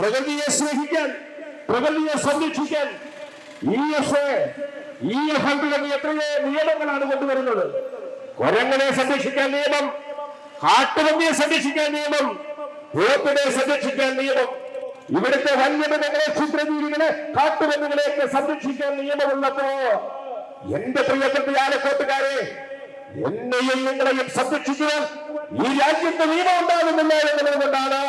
പ്രകൃതിയെ സ്നേഹിക്കാൻ, പ്രകൃതിയെ സംരക്ഷിക്കാൻ EFL തുടങ്ങിയ എത്രയോ നിയമങ്ങളാണ് കൊണ്ടുവരുന്നത്. കുരങ്ങനെ സംരക്ഷിക്കാൻ നിയമം, കാട്ടുപന്നിയെ സംരക്ഷിക്കാൻ നിയമം, കുളത്തിനെ സംരക്ഷിക്കാൻ നിയമം, ഇവിടുത്തെ വന്യമൃഗങ്ങളെ, ക്ഷുദ്രജീവികളെ, കാട്ടുപന്നികളെയൊക്കെ സംരക്ഷിക്കാൻ നിയമമുള്ളപ്പോ എന്റെ പ്രിയപ്പെട്ട ആലക്കോട്ടുകാരെ, എന്നെയും നിങ്ങളെയും സംരക്ഷിക്കുവാൻ ഈ രാജ്യത്ത് നിയമം ഉണ്ടാകുന്നില്ല എന്നുള്ളത് കൊണ്ടാണ്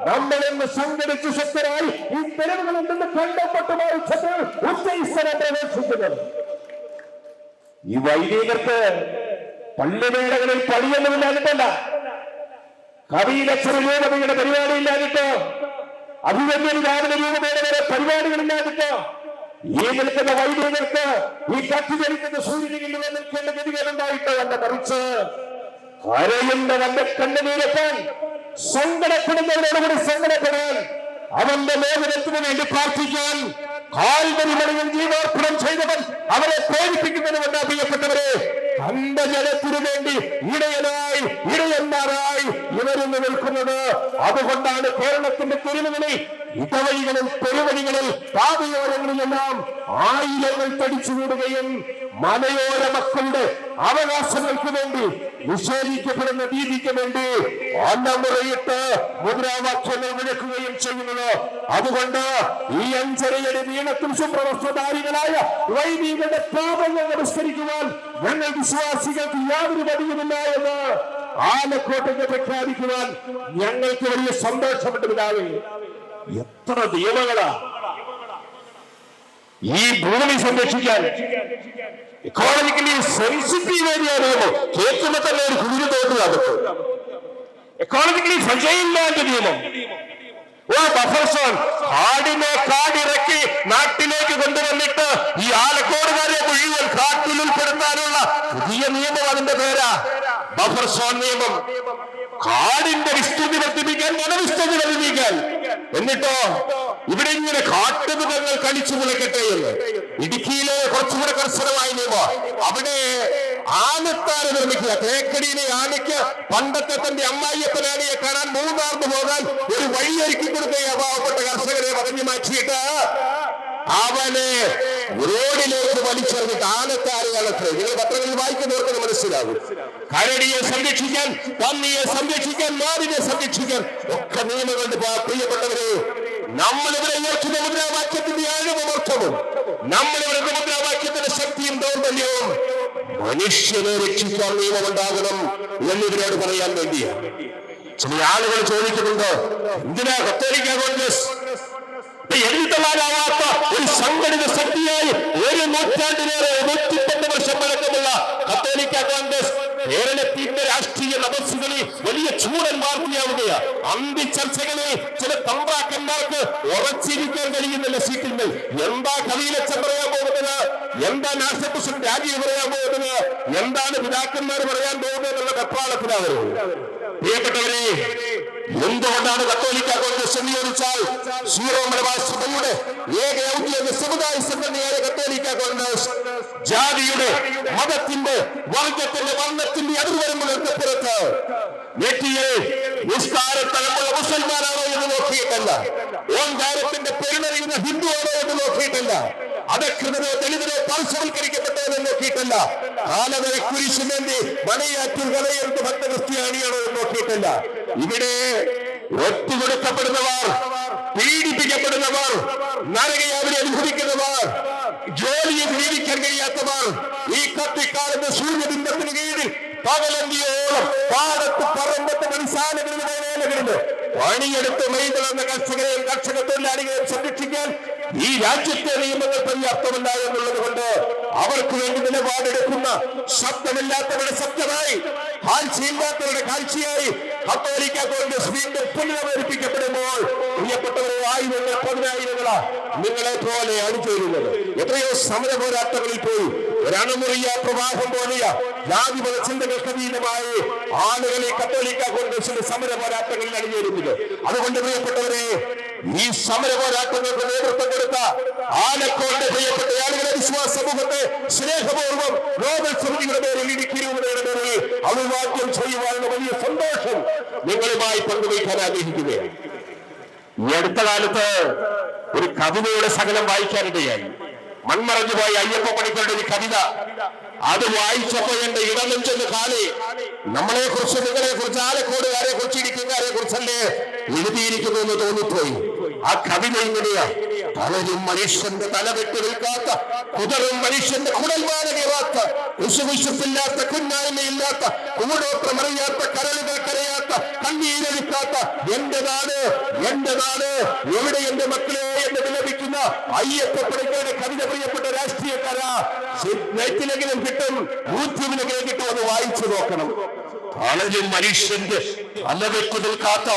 നമ്മളിന്ന് സംഘടിച്ച് ശക്തരായി ഈ തെരുവുകളിൽ നിന്ന് കണ്ടപ്പെട്ട ഉച്ചസ്ഥലം പ്രവേശിക്കുന്നത്. ഈ വൈദികർക്ക് പള്ളിമേടകളിൽ പണിയൊന്നുമില്ലാഞ്ഞിട്ടല്ല, കവിയിലക്ഷര രൂപതയുടെ പരിപാടിയില്ലാഞ്ഞിട്ടോ, അഭിവന്യൻ രാവിലെ രൂപതയുടെ വരെ പരിപാടികളില്ലാഞ്ഞിട്ടോ ഈ നിൽക്കുന്ന വൈദികർക്ക് ഈ കത്തി ധരിക്കുന്ന സൂര്യനിൽ നിൽക്കേണ്ട ഗതികളുണ്ടായിട്ടോ അല്ല, മറിച്ച് കരയുന്നവന്റെ കണ്ണുനീരത്താൻ, സങ്കടപ്പെടുന്നവരോടുകൂടി സങ്കടപ്പെടാൻ, അവന്റെ മോചനത്തിന് വേണ്ടി പ്രാർത്ഥിക്കാൻ, കാൽവരിമണിയിൽ ജീവാർപ്പണം ചെയ്തവൻ അവരെ പ്രേരിപ്പിക്കുന്നതുകൊണ്ട് പ്രിയപ്പെട്ടവരെ, തന്റെ ജനത്തിനു വേണ്ടി ഇടയന്മാരായി ഇവരിന്ന് നിൽക്കുന്നത്. അതുകൊണ്ടാണ് കേരളത്തിന്റെ തെരുവുകളിൽ, ഇടവഴികളിൽ, തെരുവഴികളിൽ, പാതയോരങ്ങളിലെല്ലാം ആയിരങ്ങൾ തടിച്ചുകൂടുകയും മലയോര മക്കളുടെ അവകാശങ്ങൾക്ക് വേണ്ടി, നിഷേധിക്കപ്പെടുന്ന നീതിക്ക് വേണ്ടി അന്നമുറയിട്ട് മുദ്രാവാക്യങ്ങൾ മുഴക്കുകയും ചെയ്യുന്നത്. അതുകൊണ്ട് ഈ 5.5 അടി നീളത്തിൽ ശുഭ്രവസ്ത്രധാരികളായ വൈദികരുടെ പാപങ്ങൾ നമസ്കരിക്കുവാൻ ഞങ്ങൾ വിശ്വാസികൾക്ക് യാതൊരു മടിയുമില്ല എന്ന് ആലക്കോട്ടയ്ക്ക് പ്രഖ്യാപിക്കുവാൻ ഞങ്ങൾക്ക് വലിയ സന്തോഷമുണ്ട്. പിതാവേ, എത്ര നിയമങ്ങളാ ഈ ഭൂമി സംരക്ഷിക്കാൻ! എക്കോളജിക്കലി സെൻസിറ്റീവ് ഏരിയ നിയമം കേൾക്കുമ്പോ തന്നെ ഒരു കുഴിഞ്ഞു തോന്നുന്നത്. എക്കോളജിക്കലി ഫ്രജൈലാൻഡ് നിയമം, ബഫർ സോൺ, കാടിനെ കാടിറക്കി നാട്ടിലേക്ക് കൊണ്ടുവന്നിട്ട് ഈ ആലക്കോടുകാരെ മുഴുവൻ കാട്ടിൽ ഉൾപ്പെടുത്താനുള്ള പുതിയ നിയമം, അതിന്റെ പേരാ ബഫർ സോൺ നിയമം. കാടിന്റെ വിസ്തൃതി വർദ്ധിപ്പിക്കാൻ, വനവിസ്തൃതി വർദ്ധിപ്പിക്കാൻ, എന്നിട്ടോ ഇവിടെ ഇങ്ങനെ കാട്ടുമൃഗങ്ങൾ കളിച്ചു മുളയ്ക്കട്ടെ എന്ന്. ഇടുക്കിയിലെ കുറച്ചുകൂടെ കർശനമായ നിയമം. അവിടെ ആനത്താര നിർമ്മിക്കുക. തേക്കടിയിലെ ആനയ്ക്ക് പണ്ടത്തെ തന്റെ അമ്മായിയപ്പനാനയെ കാണാൻ മൂന്നാർന്ന് പോകാൻ ഒരു വഴിയൊരുക്കി കൊടുക്കുക. പാവപ്പെട്ട കർഷകരെ പറഞ്ഞു മാറ്റിയിട്ട് അവനെ റോഡിലേക്ക് വലിച്ചെറിഞ്ഞിട്ട് ആനത്താരകളെ നിങ്ങൾ പത്രങ്ങളിൽ വായിക്കുന്നവർക്ക് മനസ്സിലാകും. കരടിയെ സംരക്ഷിക്കാൻ, പന്നിയെ സംരക്ഷിക്കാൻ, മാവിനെ സംരക്ഷിക്കാൻ ഒക്കെ നിയമങ്ങളുണ്ട്. പ്രിയപ്പെട്ടവരെ, നമ്മളിവിടെ ഉയർത്തുന്ന മുദ്രാവാക്യത്തിന്റെ ആഴമർത്ഥവും നമ്മളിവിടെ മുദ്രാവാക്യത്തിന്റെ ശക്തിയും ദൗർബല്യവും മനുഷ്യനെ രക്ഷിക്കാൻ നിയമമുണ്ടാകണം എന്നിവരോട് പറയാൻ വേണ്ടിയാണ്. ചില ആളുകൾ ചോദിക്കുന്നുണ്ട്, എന്തിനാ കത്തോലിക്ക കോൺഗ്രസ് എഴുത്തമാരാവാത്ത ഒരു സംഘടിത ശക്തിയായി 1 നൂറ്റാണ്ടിലേറെ 110 വർഷം പഴക്കമുള്ള കത്തോലിക്ക കോൺഗ്രസ് കേരളത്തിന്റെ രാഷ്ട്രീയ നമസ്സുകളിൽ വലിയ ചൂടൻ വാർത്തയാവുകയാണ്. അന്തിച്ചർച്ചകളിൽ ചില തമ്പ്രാക്കന്മാർക്ക് ഉറച്ചിരിക്കാൻ കഴിയുന്നില്ല സീറ്റിൽ. എന്താ കവിയിലച്ചൻ പറയാൻ പോകുന്നത്, എന്താ നാഷണൽ പ്രസിഡന്റ് രാജീവ് പറയാൻ പോകുന്നത്, എന്താണ് പിതാക്കന്മാർ പറയാൻ പോകുന്നത് എന്നുള്ള വെപ്രാളത്തിലാവരുത്. പ്രിയപ്പെട്ടവരെ, എന്തുകൊണ്ടാണ് കത്തോലിക്ക കോൺഗ്രസ് എന്ന് ചോദിച്ചാൽ, സീറോ മലബാർ സഭയുടെ ഏക ഔദ്യോഗിക സമുദായ സംഘടനയായ കത്തോലിക്ക കോൺഗ്രസ് ജാതിയുടെ, മതത്തിന്റെ, വർഗത്തിന്റെ, വർണ്ണത്തിന്റെ അതിർവരമ്പുകൾക്ക് പുറത്ത് നെറ്റിയെ നിസ്കാരത്തലമുള്ള മുസൽമാനാണോ എന്ന് നോക്കിയിട്ടല്ല, ഓങ്കാരത്തിന്റെ പെരുന്നറിയുന്ന ഹിന്ദുവാണോ എന്ന് നോക്കിയിട്ടല്ല, അധകൃതരോ ദളിതരോ പാർശ്വവൽക്കരിക്കപ്പെട്ടവരെന്ന് നോക്കിയിട്ടല്ല, കാലവരെ കുരിശുമേന്തി മണയാറ്റൂർ കലയെടുത്ത് ഭക്ത ക്രിസ്ത്യാനിയാണോ എന്ന് നോക്കിയിട്ടല്ല. ഇവിടെ ഒറ്റുകൊടുക്കപ്പെടുന്നവർ, പീഡിപ്പിക്കപ്പെടുന്നവർ, നരകയാതന അനുഭവിക്കുന്നവർ, ജോലിയിൽ ജീവിക്കാൻ കഴിയാത്തവർ, ഈ കത്തിക്കാലത്ത് സൂര്യബിംബത്തിന് കീഴിൽ പകലന്തിയോളം പാടത്ത് പറമ്പത്ത് മനുഷ്യാലകളിൽ വേലകളില് പണിയെടുത്ത് മെയ്തുള്ള കർഷകരെയും കർഷക തൊഴിലാളികളെയും സംരക്ഷിക്കാൻ ഈ രാജ്യത്തെ നിയമങ്ങൾ പര്യാപ്തമല്ല എന്നുള്ളത് കൊണ്ട് അവർക്ക് വേണ്ടി നിലപാടെടുക്കുന്ന, ശബ്ദമില്ലാത്തവരുടെ ശബ്ദമായി, കാഴ്ചയില്ലാത്തവരുടെ കാഴ്ചയായി കത്തോലിക്ക കോൺഗ്രസ് വീണ്ടും പുനരവതരിപ്പിക്കപ്പെടുമ്പോൾ പ്രിയപ്പെട്ടവരെ, ആയിരങ്ങൾ, പതിനായിരങ്ങളാ നിങ്ങളെ പോലെ അണിചേരുന്നത്. എത്രയോ സമര പോരാട്ടങ്ങളിൽ പോയി ഒരണമുറിയ പ്രവാഹം പോലെയ ജാതിമത ചിന്തകൾക്ക് അതീതമായി ആളുകളെ കത്തോലിക്ക കോൺഗ്രസിന്റെ സമര പോരാട്ടങ്ങളിൽ അണിചേരുന്നത്. അതുകൊണ്ട് പ്രിയപ്പെട്ടവരെ, ഈ സമര പോരാട്ടങ്ങൾക്ക് നേതൃത്വം കൊടുത്ത ആലക്കോട്ടെ പ്രിയപ്പെട്ട ആളുകളെ, വിശ്വാസ സമൂഹത്തെ സ്നേഹപൂർവ്വം നോബൽ സമിതിയുടെ പേരിൽ, ഇടുക്കി രൂപതയുടെ പേരിൽ അഭിവാദ്യം ചെയ്യുവാനുള്ള വലിയ സന്തോഷം നിങ്ങളുമായി പങ്കുവയ്ക്കാൻ ആഗ്രഹിക്കുകയാണ്. ഈ അടുത്ത കാലത്ത് ഒരു കവിതയുടെ ശകലം വായിക്കാനിടയായി. മൺമറഞ്ഞുപോയ അയ്യപ്പ പണിക്കരുടെ ഒരു കവിത. അത് വായിച്ചപ്പോ എന്റെ ഇടനെഞ്ചെന്ന് കാലി നമ്മളെ കുറിച്ച്, നിങ്ങളെ കുറിച്ച്, ആലക്കോടുകാരെ കുറിച്ച്, ഇടുക്കിക്കാരെ കുറിച്ചല്ലേ എഴുതിയിരിക്കുന്നു എന്ന് തോന്നിപ്പോയി. ആ കവിത ഇങ്ങനെയാ: തളരും മനുഷ്യന്റെ തലവെട്ടി നിൽക്കാത്ത, കുതറും മനുഷ്യന്റെ കുടൽമാന കീറാത്ത, വിശുവിശുപ്പില്ലാത്ത, കുന്നായ്മയില്ലാത്ത, കൂടോത്രമറിയാത്ത, കരളുകൾ കരയാത്ത, കണ്ണീരൊഴുക്കാത്ത എന്റെ നാട്, എന്റെ നാട്, എവിടെ എന്റെ മക്കളെ എന്ന് വിലപിക്കുന്ന അയ്യപ്പ പണിക്കരുടെ കവിത പ്രിയപ്പെട്ട രാഷ്ട്രീയക്കാരാ, നെറ്റിലെങ്കിലും കിട്ടും, യൂട്യൂബിലെങ്കിലും കിട്ടും, അത് വായിച്ചു നോക്കണം. തളരും മനുഷ്യന്റെ തലവെക്കു നിൽക്കാത്ത,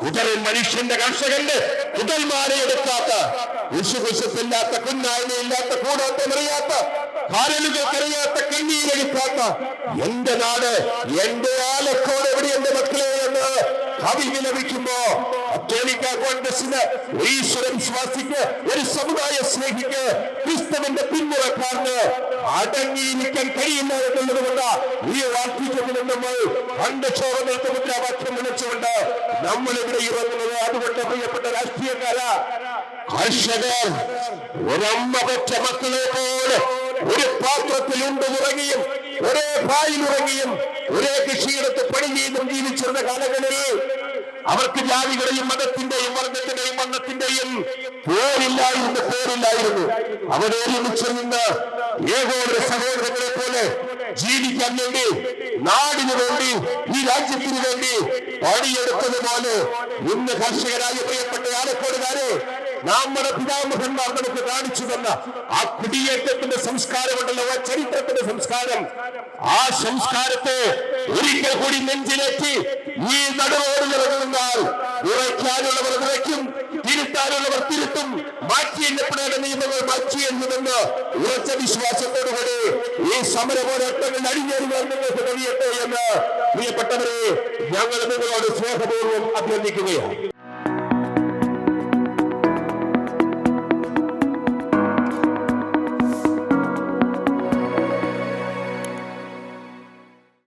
കുതറും മനുഷ്യന്റെ കർഷകന്റെ കുടൽമാലയെടുക്കാത്ത, വിശുവിശുപ്പില്ലാത്ത, കുന്നായ്മയില്ലാത്ത, കൂടോട്ടമറിയാത്ത, കാരലുകൾക്കറിയാത്ത, കണ്ണീരൊഴുക്കാത്ത എന്റെ നാട്, എന്റെ ആലക്കോട്, എവിടെ എന്റെ മക്കളെ എന്ന് കവി വിലപിക്കുമ്പോ കത്തോലിക്ക കോൺഗ്രസിന്, ഈശ്വര വിശ്വാസിക്ക്, ഒരു സമുദായ സ്നേഹിക്ക്, ക്രിസ്തുവിന്റെ പിന്മുറക്കാരന് അടങ്ങിയിരിക്കാൻ കഴിയില്ല എന്നുള്ളത് കൊണ്ട് ഈ വാർത്തയിൽ നമ്മൾ കണ്ടച്ചോറുകൾക്ക് മുദ്രാവാക്യം വിളിച്ചുകൊണ്ട് നമ്മൾ ഇവിടെ ഇറങ്ങുന്നത്. അതുകൊണ്ട് പ്രിയപ്പെട്ട രാഷ്ട്രീയക്കാരാ, കർഷകർ ഒരമ്മ പെറ്റ മക്കളെ പോലെ ഒരു പാത്രത്തിൽ ഉണ്ടുറങ്ങിയും ഒരേ പായിലുറങ്ങിയും ഒരേ കൃഷിയിടത്ത് പണി ചെയ്തും ജീവിച്ചിരുന്ന കാലങ്ങളിൽ അവർക്ക് ജാതികളെയും മതത്തിന്റെയും വർഗത്തിന്റെയും വർണ്ണത്തിന്റെയും പേരില്ലായിരുന്നു. അവരൊരുമിച്ച് നിന്ന് ഏകോദര സഹോദരങ്ങളെ പോലെ ജീവിക്കാൻ വേണ്ടി, നാടിനു വേണ്ടി, ഈ രാജ്യത്തിന് വേണ്ടി പണിയെടുത്തതുപോലെ ഇന്ന് കർഷകരായ പ്രിയപ്പെട്ട ആലക്കോടുകാരെ, നമ്മുടെ പിതാമഹന്മാർ നമുക്ക് കാണിച്ചു തന്ന ആ കുടിയേറ്റത്തിന്റെ സംസ്കാരമുണ്ടല്ലോ, ആ ചരിത്രത്തിന്റെ സംസ്കാരം, ആ സംസ്കാരത്തെ ഒരിക്കൽ കൂടി നെഞ്ചിലേറ്റി ഈ നടുറോഡിൽ ഇറങ്ങുന്നാൽ ഉറയ്ക്കാനുള്ളവർ ഉറയ്ക്കും, തിരുത്താനുള്ളവർ തിരുത്തും, മാറ്റിയെല്ലപ്പെടേണ്ട നിയമങ്ങൾ മാറ്റിയെന്നുമെന്ന് ഉറച്ച വിശ്വാസത്തോടുകൂടി ഈ സമര പോരാട്ടങ്ങൾ അടിഞ്ഞേറുവാൻ നിങ്ങൾക്ക് കഴിയട്ടെ എന്ന് പ്രിയപ്പെട്ടവരെ ഞങ്ങൾ നിങ്ങളോട് സ്നേഹപൂർവ്വം അഭ്യർത്ഥിക്കുകയാണ്.